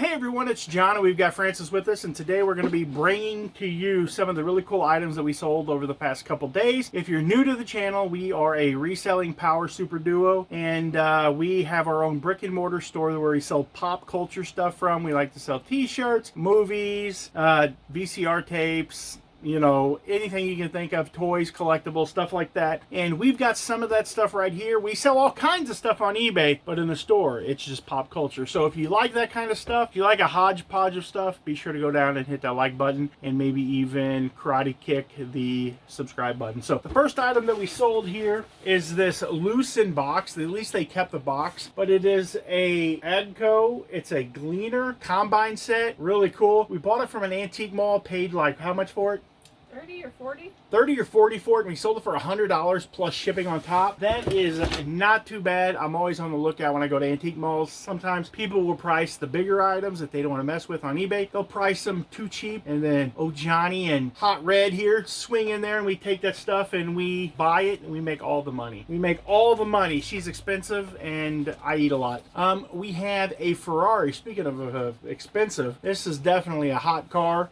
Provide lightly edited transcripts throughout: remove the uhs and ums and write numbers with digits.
Hey everyone, it's John and we've got Francis with us, and today we're going to be bringing to you some of the really cool items that we sold over the past couple days. If you're new to the channel, we are a reselling power super duo, and we have our own brick and mortar store where we sell pop culture stuff from. We like to sell t-shirts, movies, VCR tapes, you know, anything you can think of, toys, collectibles, stuff like that. And we've got some of that stuff right here. We sell all kinds of stuff on eBay, but in the store, it's just pop culture. So if you like that kind of stuff, if you like a hodgepodge of stuff, be sure to go down and hit that like button and maybe even karate kick the subscribe button. So the first item that we sold here is this loosened box. At least they kept the box, but it is a Edco. It's a Gleaner combine set. Really cool. We bought it from an antique mall, paid like how much for it? 30 or 40? 30 or 40 for it, and we sold it for $100 plus shipping on top. That is not too bad. I'm always on the lookout when I go to antique malls. Sometimes people will price the bigger items that they don't want to mess with on eBay. They'll price them too cheap, and then oh, Johnny and Hot Red here swing in there, and we take that stuff and we buy it, and we make all the money. We make all the money. She's expensive, and I eat a lot. We have a Ferrari. Speaking of expensive, this is definitely a hot car.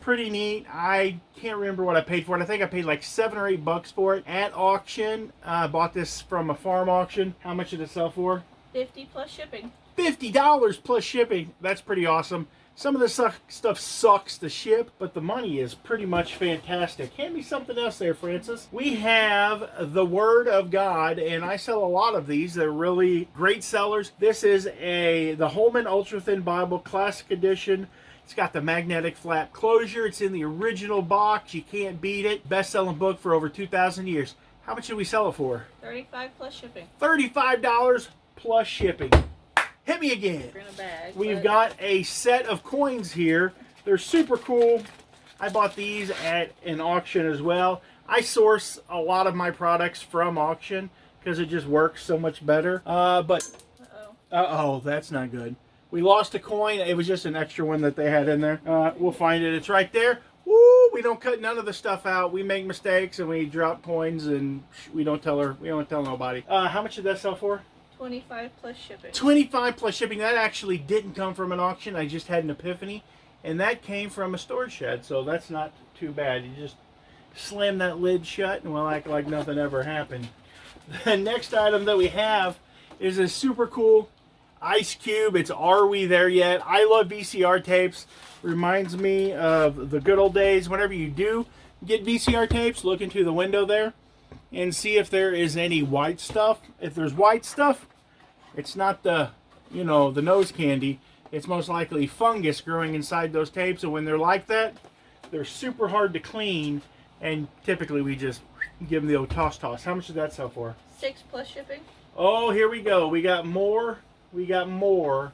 Pretty neat. I can't remember what I paid for it. I think I paid like $7 or $8 for it at auction. Bought this from a farm auction. How much did it sell for? $50 plus shipping. $50 plus shipping. That's pretty awesome. Some of the stuff sucks to ship, but the money is pretty much fantastic. Hand me something else there, Francis. We have the Word of God, and I sell a lot of these. They're really great sellers. This is the Holman Ultra Thin Bible Classic Edition. It's got the magnetic flap closure. It's in the original box. You can't beat it. Best-selling book for over 2,000 years. How much did we sell it for? $35 plus shipping. $35 plus shipping. Hit me again. In a bag, We've got a set of coins here. They're super cool. I bought these at an auction as well. I source a lot of my products from auction because it just works so much better. Uh-oh, that's not good. We lost a coin. It was just an extra one that they had in there. We'll find it. It's right there. Woo! We don't cut none of the stuff out. We make mistakes and we drop coins and we don't tell her. We don't tell nobody. How much did that sell for? $25 plus shipping. $25 plus shipping. That actually didn't come from an auction. I just had an epiphany, and that came from a storage shed. So that's not too bad. You just slam that lid shut and we'll act like nothing ever happened. The next item that we have is a super cool Ice Cube. It's Are We There Yet? I love VCR tapes. Reminds me of the good old days. Whenever you do get VCR tapes, look into the window there and see if there is any white stuff. If there's white stuff, it's not the nose candy. It's most likely fungus growing inside those tapes, and when they're like that, they're super hard to clean, and typically we just give them the old toss. How much did that sell for? $6 plus shipping. Oh, here we go. We got more. We got more.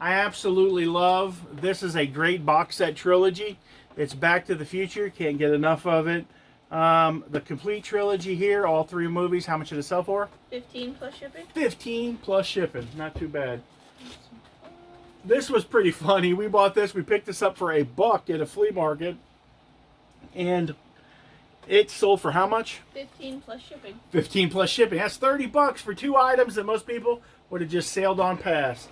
I absolutely love. This is a great box set trilogy. It's Back to the Future. Can't get enough of it. The complete trilogy here, all 3 movies. How much did it sell for? $15 plus shipping. $15 plus shipping. Not too bad. This was pretty funny. We bought this. We picked this up for $1 at a flea market, and it sold for how much? $15 plus shipping. $15 plus shipping. That's $30 for 2 items that most people would have just sailed on past.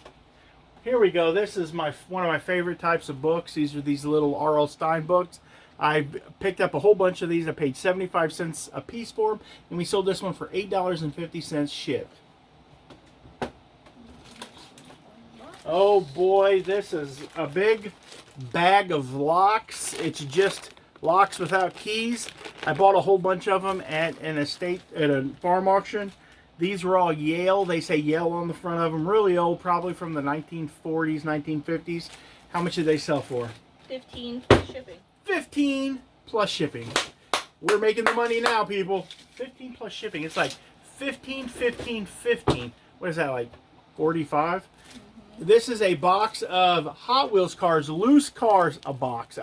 Here we go. This is one of my favorite types of books. These are these little R.L. Stine books. I picked up a whole bunch of these. I paid 75 cents a piece for them, and we sold this one for $8.50 shipped. Oh boy, this is a big bag of locks. It's just locks without keys. I bought a whole bunch of them at a farm auction. These were all Yale. They say Yale on the front of them. Really old, probably from the 1940s, 1950s. How much did they sell for? $15 plus shipping. $15 plus shipping. We're making the money now, people. $15 plus shipping. It's like 15, 15, 15. What is that, like 45? This is a box of Hot Wheels cars, loose cars, a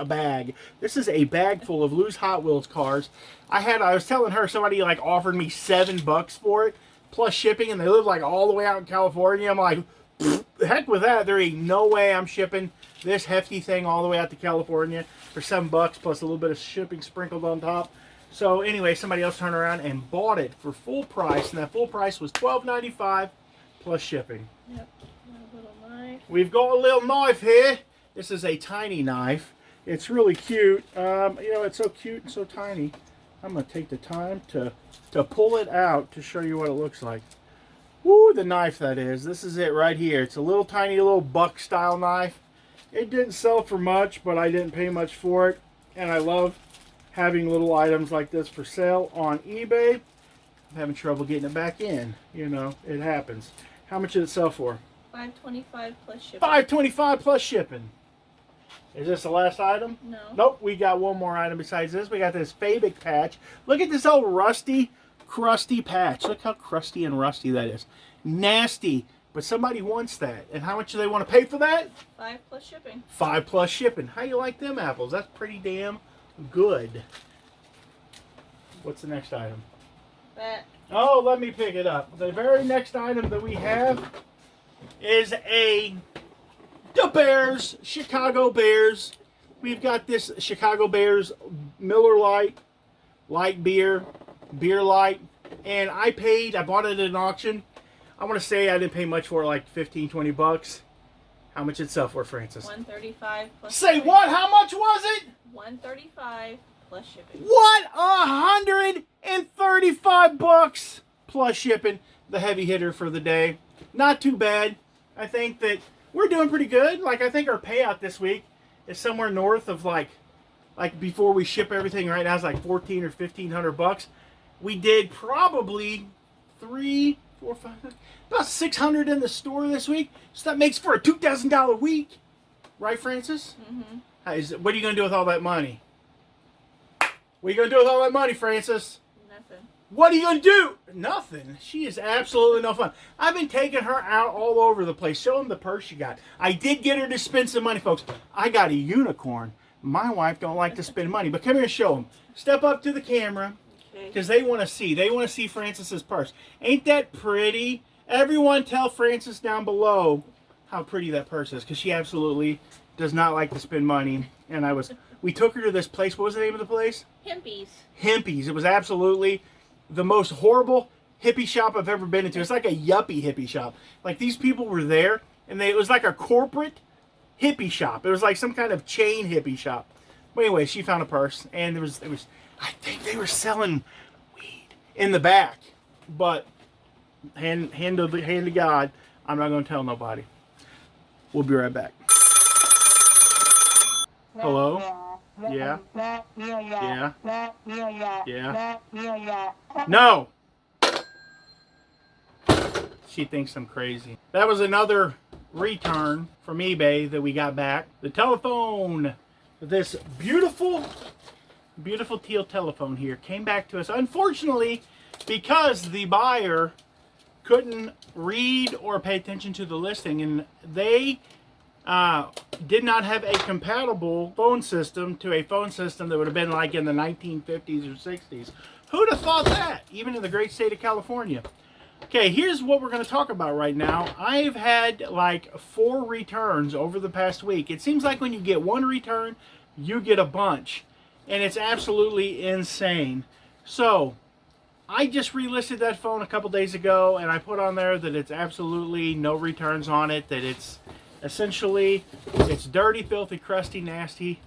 bag. This is a bag full of loose Hot Wheels cars. I was telling her somebody like offered me $7 for it, plus shipping, and they live like all the way out in California. I'm like, heck with that. There ain't no way I'm shipping this hefty thing all the way out to California for $7 plus a little bit of shipping sprinkled on top. So anyway, somebody else turned around and bought it for full price, and that full price was $12.95 plus shipping. Yep. A little knife. knife. We've got a little knife here. This is a tiny knife. It's really cute. You know, it's so cute and so tiny. I'm going to take the time to pull it out to show you what it looks like. Woo, the knife that is. This is it right here. It's a little tiny little buck style knife. It didn't sell for much, but I didn't pay much for it. And I love having little items like this for sale on eBay. I'm having trouble getting it back in. You know, it happens. How much did it sell for? $5.25 plus shipping. $5.25 plus shipping. Is this the last item? No. Nope, we got one more item besides this. We got this Fabic Patch. Look at this old rusty, crusty patch. Look how crusty and rusty that is. Nasty, but somebody wants that. And how much do they want to pay for that? $5 plus shipping. $5 plus shipping. How you like them apples? That's pretty damn good. What's the next item? That. Oh, let me pick it up. The very next item that we have is the Bears, Chicago Bears. We've got this Chicago Bears Miller Light beer light. And I bought it at an auction. I want to say I didn't pay much for it, like 15, 20 bucks. How much did it sell for, Francis? $135 plus Say shipping. what? How much was it? $135 plus shipping. What? $135 plus shipping. The heavy hitter for the day. Not too bad. I think that we're doing pretty good. Like, I think our payout this week is somewhere north of like before we ship everything right now, it's like 14 or 1500 bucks. We did probably about 600 in the store this week. So that makes for a $2,000 week. Right, Francis? Mm-hmm. What are you going to do with all that money? What are you going to do with all that money, Francis? Nothing. What are you going to do? Nothing. She is absolutely no fun. I've been taking her out all over the place. Show them the purse you got. I did get her to spend some money, folks. I got a unicorn. My wife don't like to spend money. But come here and show them. Step up to the camera. Because they want to see. They want to see Francis's purse. Ain't that pretty? Everyone tell Francis down below how pretty that purse is. Because she absolutely does not like to spend money. And we took her to this place. What was the name of the place? Hempies. Hempies. It was absolutely the most horrible hippie shop I've ever been into. It's like a yuppie hippie shop. Like, these people were there, and it was like a corporate hippie shop. It was like some kind of chain hippie shop. But anyway, she found a purse, and there was I think they were selling weed in the back. But hand to God, I'm not going to tell nobody. We'll be right back. Hello? Yeah? Yeah? Yeah? No! She thinks I'm crazy. That was another return from eBay that we got back. The telephone. This beautiful teal telephone here came back to us. Unfortunately, because the buyer couldn't read or pay attention to the listing, and they did not have a compatible phone system to a phone system that would have been like in the 1950s or 60s. Who'd have thought that? Even in the great state of California. Okay, here's what we're going to talk about right now. I've had like 4 returns over the past week. It seems like when you get one return, you get a bunch. And it's absolutely insane. So, I just relisted that phone a couple days ago, and I put on there that it's absolutely no returns on it, that it's essentially, it's dirty, filthy, crusty, nasty.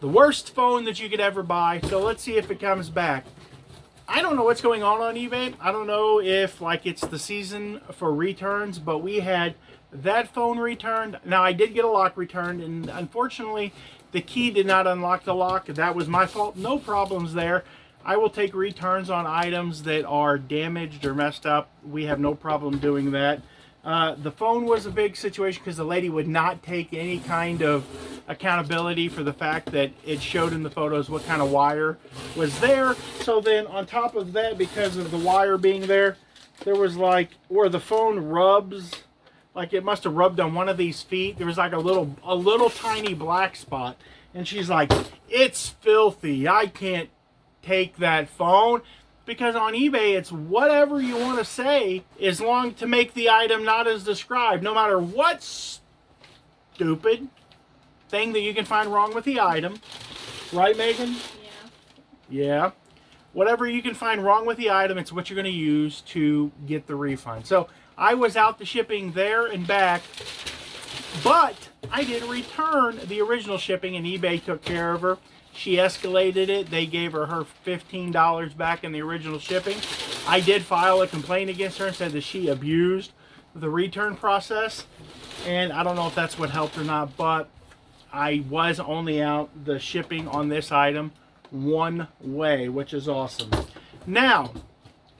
The worst phone that you could ever buy. So let's see if it comes back. I don't know what's going on eBay. I don't know if like it's the season for returns, but we had that phone returned. Now I did get a lock returned, and unfortunately the key did not unlock the lock. That was my fault. No problems there. I will take returns on items that are damaged or messed up. We have no problem doing that. The phone was a big situation because the lady would not take any kind of accountability for the fact that it showed in the photos what kind of wire was there. So then on top of that, because of the wire being there, there was like where the phone rubs, like it must have rubbed on one of these feet. There was like a little tiny black spot. And she's like, it's filthy. I can't take that phone. Because on eBay, it's whatever you want to say as long to make the item not as described. No matter what stupid thing that you can find wrong with the item. Right, Megan? Yeah. Yeah. Whatever you can find wrong with the item, it's what you're going to use to get the refund. So I was out the shipping there and back But I did return the original shipping, and eBay took care of her. She escalated it. They gave her $15 back in the original shipping. I did file a complaint against her and said that she abused the return process. And I don't know if that's what helped or not, but I was only out the shipping on this item one way, which is awesome. Now,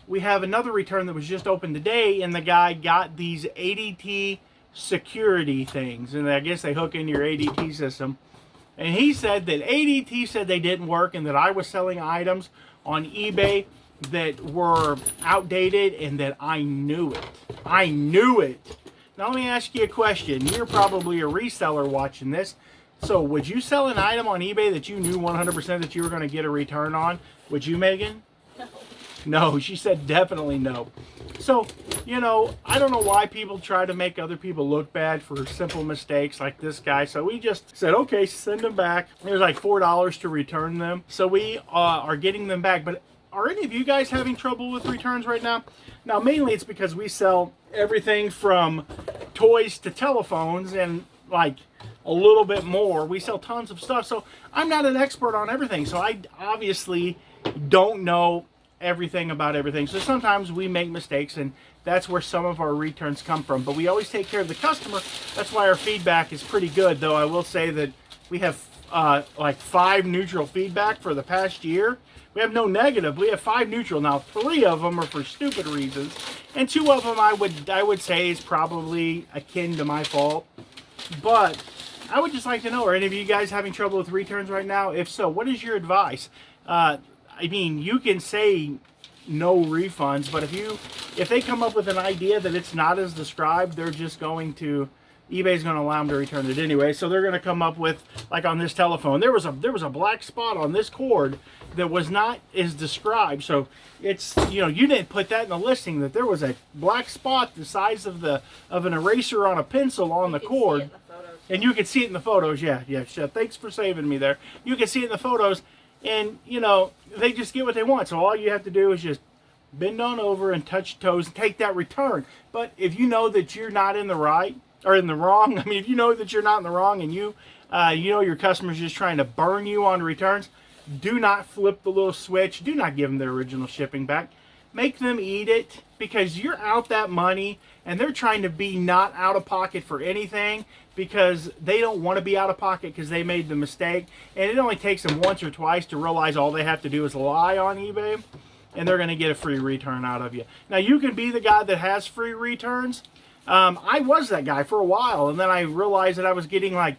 we have another return that was just opened today, and the guy got these ADT security things, and I guess they hook into your ADT system. And he said that ADT said they didn't work, and that I was selling items on eBay that were outdated, and that I knew it. I knew it. Now let me ask you a question. You're probably a reseller watching this. So would you sell an item on eBay that you knew 100% that you were going to get a return on? Would you, Megan? No. No, she said definitely no. So, you know, I don't know why people try to make other people look bad for simple mistakes like this guy. So we just said, okay, send them back. It was like $4 to return them. So we are getting them back. But are any of you guys having trouble with returns right now? Now, mainly it's because we sell everything from toys to telephones and like a little bit more. We sell tons of stuff. So I'm not an expert on everything. So I obviously don't know everything about everything. So sometimes we make mistakes, and that's where some of our returns come from. But we always take care of the customer. That's why our feedback is pretty good, though I will say that we have like 5 neutral feedback for the past year. We have no negative. We have 5 neutral. Now 3 of them are for stupid reasons, and 2 of them I would say is probably akin to my fault. But I would just like to know, are any of you guys having trouble with returns right now? If so, what is your advice? I mean, you can say no refunds, but if they come up with an idea that it's not as described, they're just going to, eBay's going to allow them to return it anyway. So they're going to come up with, like on this telephone, there was a black spot on this cord that was not as described. So it's, you know, you didn't put that in the listing, that there was a black spot the size of an eraser on a pencil on the cord. And you can see it in the photos. Yeah. Thanks for saving me there. You can see it in the photos. And, you know, they just get what they want. So all you have to do is just bend on over and touch your toes and take that return. But if you know that you're not in the right or in the wrong, I mean, if you know that you're not in the wrong and you know your customer's just trying to burn you on returns, do not flip the little switch. Do not give them their original shipping back. Make them eat it, because you're out that money and they're trying to be not out of pocket for anything, because they don't want to be out of pocket because they made the mistake. And it only takes them once or twice to realize all they have to do is lie on eBay, and they're going to get a free return out of you. Now, you can be the guy that has free returns. I was that guy for a while, and then I realized that I was getting like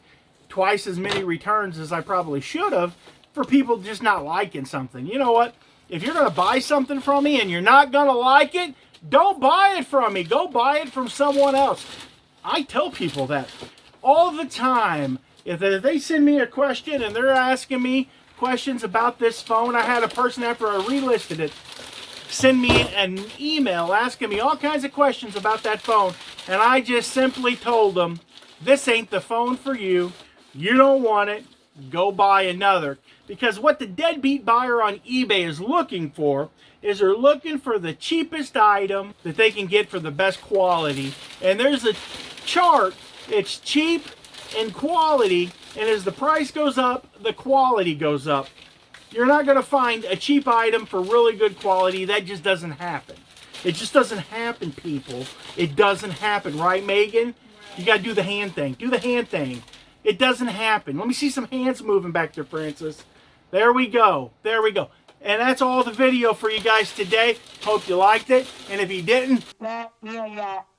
twice as many returns as I probably should have for people just not liking something. You know what? If you're going to buy something from me and you're not going to like it, don't buy it from me. Go buy it from someone else. I tell people that all the time. If they send me a question and they're asking me questions about this phone, I had a person after I relisted it send me an email asking me all kinds of questions about that phone, and I just simply told them, this ain't the phone for you. You don't want it. Go buy another. Because what the deadbeat buyer on eBay is looking for is they're looking for the cheapest item that they can get for the best quality. And there's a chart. It's cheap and quality, and as the price goes up, the quality goes up. You're not going to find a cheap item for really good quality. That just doesn't happen. It just doesn't happen, people. It doesn't happen, right, Megan? Right. You got to do the hand thing. Do the hand thing. It doesn't happen. Let me see some hands moving back there, Francis. There we go. There we go. And that's all the video for you guys today. Hope you liked it. And if you didn't,